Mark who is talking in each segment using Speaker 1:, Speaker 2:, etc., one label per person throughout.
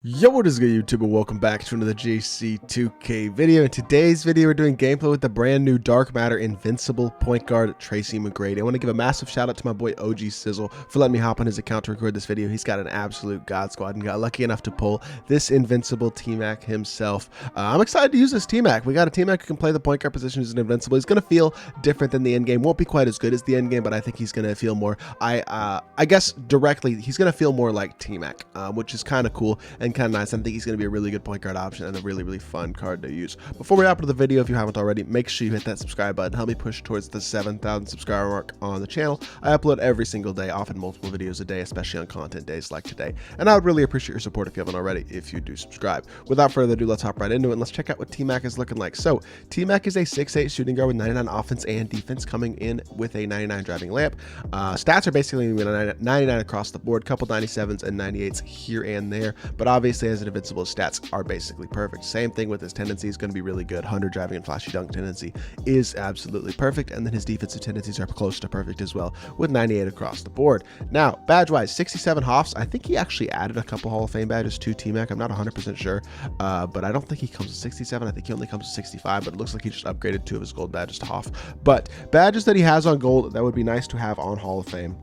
Speaker 1: Yo, what is good, YouTube, and welcome back to another JC2K video. In today's video, we're doing gameplay with the brand new Dark Matter Invincible point guard TRACY McGrady. I want to give a massive shout out to my boy OG Sizzle for letting me hop on his account to record this video. He's got an absolute god squad and got lucky enough to pull this Invincible TMAC himself. I'm excited to use this TMAC. We got a TMAC who can play the point guard position as an Invincible. He's going to feel different than the end game. Won't be quite as good as the end game, but I think he's going to feel more, I guess directly, he's going to feel more like TMAC, which is kind of cool and kind of nice. I think he's going to be a really good point guard option and a really fun card to use. Before we hop into the video, if you haven't already, make sure you hit that subscribe button. Help me push towards the 7,000 subscriber mark on the channel. I upload every single day, often multiple videos a day, especially on content days like today. And I would really appreciate your support if you haven't already, if you do subscribe. Without further ado, let's hop right into it and let's check out what TMAC is looking like. So TMAC is a 6'8 shooting guard with 99 offense and defense, coming in with a 99 driving layup. Stats are basically 99 across the board, couple 97s and 98s here and there, but obviously as an Invincible, stats are basically perfect. Same thing with his tendency is going to be really good. 100 driving and flashy dunk tendency is absolutely perfect, and then his defensive tendencies are close to perfect as well with 98 across the board. Now, badge wise, 67 Hoffs. I think he actually added a couple Hall of Fame badges to TMAC. I'm not 100% sure, but I don't think he comes to 67. I think he only comes to 65, but it looks like he just upgraded 2 of his gold badges to Hoff. But badges that he has on gold that would be nice to have on Hall of Fame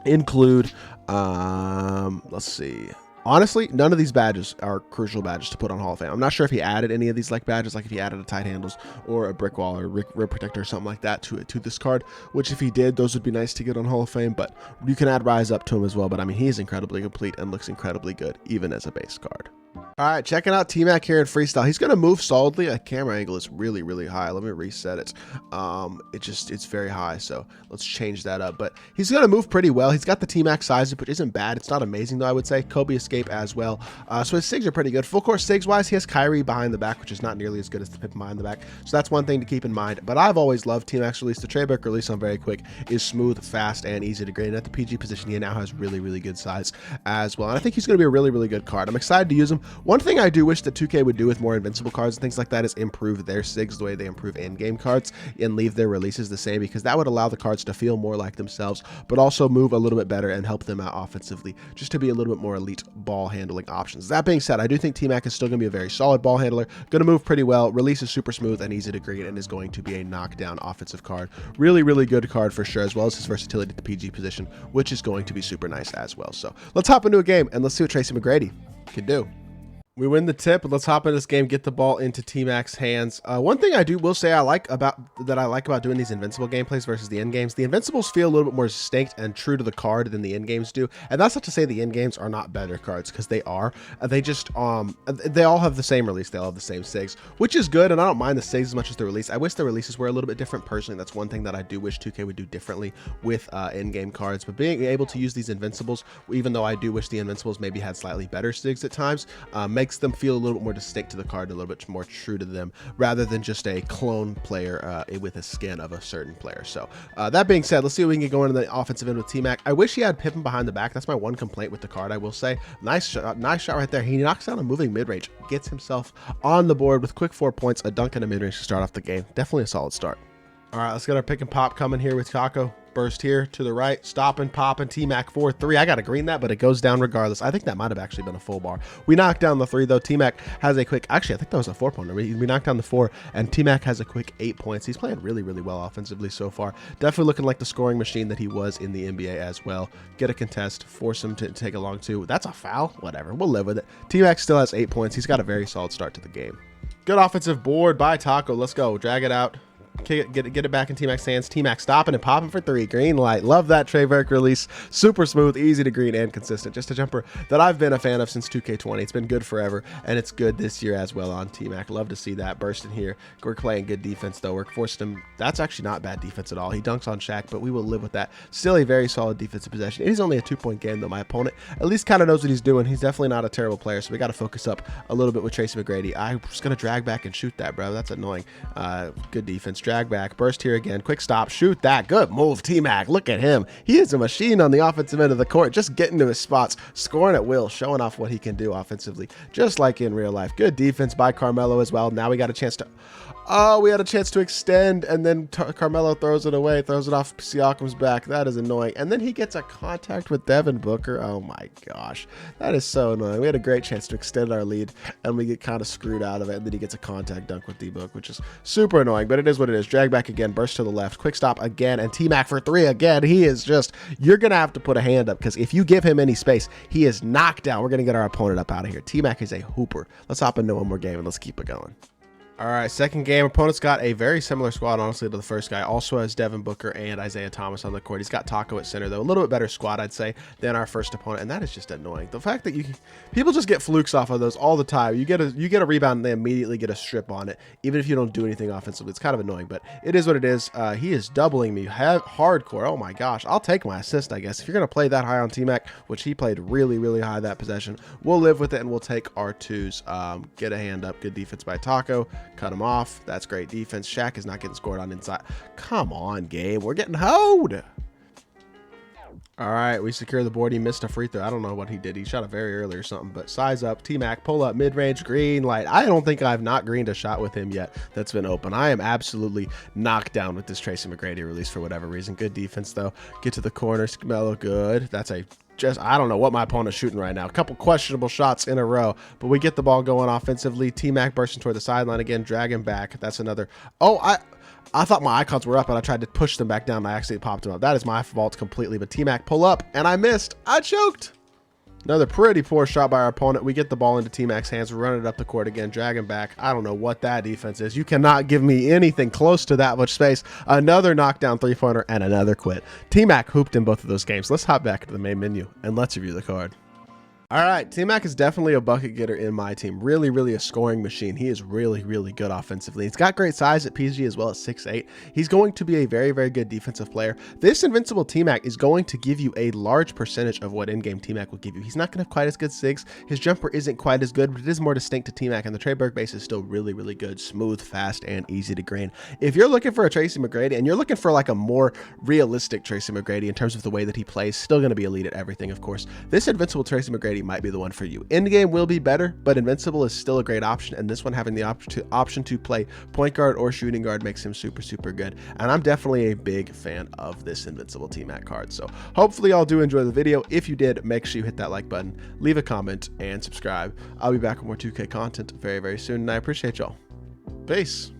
Speaker 1: include, let's see. Honestly, none of these badges are crucial badges to put on Hall of Fame. I'm not sure if he added any of these like badges, like if he added a tight handles or a brick wall or rim protector or something like that to this card, which if he did, those would be nice to get on Hall of Fame, but you can add rise up to him as well. But I mean, he is incredibly complete and looks incredibly good, even as a base card. All right, checking out TMAC here in Freestyle. He's going to move solidly. A camera angle is really high. Let me reset it. It's very high, so let's change that up. But he's going to move pretty well. He's got the TMAC size, which isn't bad. It's not amazing, though, I would say. Kobe escape as well. So his SIGs are pretty good. Full court SIGs-wise, he has Kyrie behind the back, which is not nearly as good as the Pippen behind the back. So that's one thing to keep in mind. But I've always loved TMAC's release. The Treybeck release on Very Quick is smooth, fast, and easy to grade. And at the PG position, he now has really good size as well. And I think he's going to be a really good card. I'm excited to use him. One thing I do wish that 2K would do with more Invincible cards and things like that is improve their SIGs the way they improve in-game cards and leave their releases the same, because that would allow the cards to feel more like themselves, but also move a little bit better and help them out offensively, just to be a little bit more elite ball handling options. That being said, I do think TMAC is still going to be a very solid ball handler, going to move pretty well, release is super smooth and easy to grade, and is going to be a knockdown offensive card. Really good card for sure, as well as his versatility at the PG position, which is going to be super nice as well. So let's hop into a game and let's see what TRACY McGrady can do. We win the tip, but let's hop into this game, get the ball into TMAC's hands. One thing I will say I like about doing these Invincible gameplays versus the end games, the Invincibles feel a little bit more distinct and true to the card than the end games do. And that's not to say the end games are not better cards, because they are. They just, they all have the same release. They all have the same SIGs, which is good. And I don't mind the SIGs as much as the release. I wish the releases were a little bit different personally. That's one thing that I do wish 2K would do differently with end game cards. But being able to use these Invincibles, even though I do wish the Invincibles maybe had slightly better SIGs at times, makes them feel a little bit more distinct to the card, a little bit more true to them, rather than just a clone player with a skin of a certain player. So that being said, let's see what we can get going in the offensive end with TMAC. I wish he had Pippen behind the back. That's my one complaint with the card, I will say. Nice shot right there. He knocks down a moving mid-range, gets himself on the board with quick 4 points, a dunk and a mid-range to start off the game. Definitely a solid start. All right, let's get our pick and pop coming here with Kako. Burst here to the right, stopping, popping, TMAC 4-3. I got to green that, but it goes down regardless. I think that might have actually been a full bar. We knocked down the 3, though. TMAC has a quick, actually, I think that was a 4-pointer. We knocked down the 4, and TMAC has a quick 8 points. He's playing really well offensively so far. Definitely looking like the scoring machine that he was in the NBA as well. Get a contest, force him to take a long 2. That's a foul? Whatever, we'll live with it. TMAC still has 8 points. He's got a very solid start to the game. Good offensive board by Taco. Let's go. Drag it out. Get it back in TMAC's hands. TMAC stopping and popping for 3. Green light. Love that Treybeck release. Super smooth, easy to green, and consistent. Just a jumper that I've been a fan of since 2K20. It's been good forever, and it's good this year as well on TMAC. Love to see that. Bursting here. We're playing good defense, though. We're forcing him. That's actually not bad defense at all. He dunks on Shaq, but we will live with that. Still a very solid defensive possession. It is only a 2-point game, though. My opponent at least kind of knows what he's doing. He's definitely not a terrible player, so we got to focus up a little bit with TRACY McGrady. I'm just going to drag back and shoot that, bro. That's annoying. Good defense. drag back, burst here again, quick stop, shoot that. Good move, TMAC. Look at him. He is a machine on the offensive end of the court, just getting to his spots, scoring at will, showing off what he can do offensively, just like in real life. Good defense by Carmelo as well. Now we got a chance to... Oh, we had a chance to extend, and then Carmelo throws it away, throws it off Siakam's back. That is annoying. And then he gets a contact with Devin Booker. Oh my gosh. That is so annoying. We had a great chance to extend our lead, and we get kind of screwed out of it. And then he gets a contact dunk with D-Book, which is super annoying, but it is what it is. Drag back again, burst to the left, quick stop again, and T-Mac for three again. He is just, you're going to have to put a hand up, because if you give him any space, he is knocked down. We're going to get our opponent up out of here. T-Mac is a hooper. Let's hop into one more game, and let's keep it going. All right, second game. Opponent's got a very similar squad, honestly, to the first guy. Also has Devin Booker and Isaiah Thomas on the court. He's got Taco at center, though. A little bit better squad, I'd say, than our first opponent, and that is just annoying. The fact that people just get flukes off of those all the time. You get a rebound, and they immediately get a strip on it, even if you don't do anything offensively. It's kind of annoying, but it is what it is. He is doubling me hardcore. Oh my gosh, I'll take my assist, I guess. If you're gonna play that high on T-Mac, which he played really, really high that possession, we'll live with it, and we'll take our twos. Get a hand up. Good defense by Taco. Cut him off. That's great defense. Shaq is not getting scored on inside. Come on, Gabe. We're getting hoed. All right, we secure the board. He missed a free throw. I don't know what he did. He shot it very early or something, but size up. T-Mac, pull up, mid-range, green light. I don't think I've not greened a shot with him yet that's been open. I am absolutely knocked down with this TRACY McGrady release for whatever reason. Good defense, though. Get to the corner. Mello, good. That's a I don't know what my opponent's shooting right now. A couple questionable shots in a row, but we get the ball going offensively. T-Mac bursting toward the sideline again, drag him back. That's another. Oh, I thought my icons were up, and I tried to push them back down, and I actually popped them up. That is my fault completely, but T-Mac pull up, and I missed. I choked. Another pretty poor shot by our opponent. We get the ball into T-Mac's hands, run it up the court again, drag him back. I don't know what that defense is. You cannot give me anything close to that much space. Another knockdown three-pointer and another quit. T-Mac hooped in both of those games. Let's hop back to the main menu and let's review the card. All right, T-Mac is definitely a bucket getter in my team. Really, really a scoring machine. He is really, really good offensively. He's got great size at PG as well as 6'8". He's going to be a very, very good defensive player. This invincible T-Mac is going to give you a large percentage of what in-game T-Mac will give you. He's not going to have quite as good SIGs. His jumper isn't quite as good, but it is more distinct to T-Mac, and the Treyberg base is still really, really good, smooth, fast, and easy to green. If you're looking for a TRACY McGrady, and you're looking for like a more realistic TRACY McGrady in terms of the way that he plays, still going to be elite at everything, of course, this invincible TRACY McGrady might be the one for you. Endgame will be better, but Invincible is still a great option, and this one having the option to play point guard or shooting guard makes him super, super good, and I'm definitely a big fan of this Invincible T-Mac card. So hopefully y'all do enjoy the video. If you did, make sure you hit that like button, leave a comment, and subscribe. I'll be back with more 2K content very, very soon, and I appreciate y'all. Peace.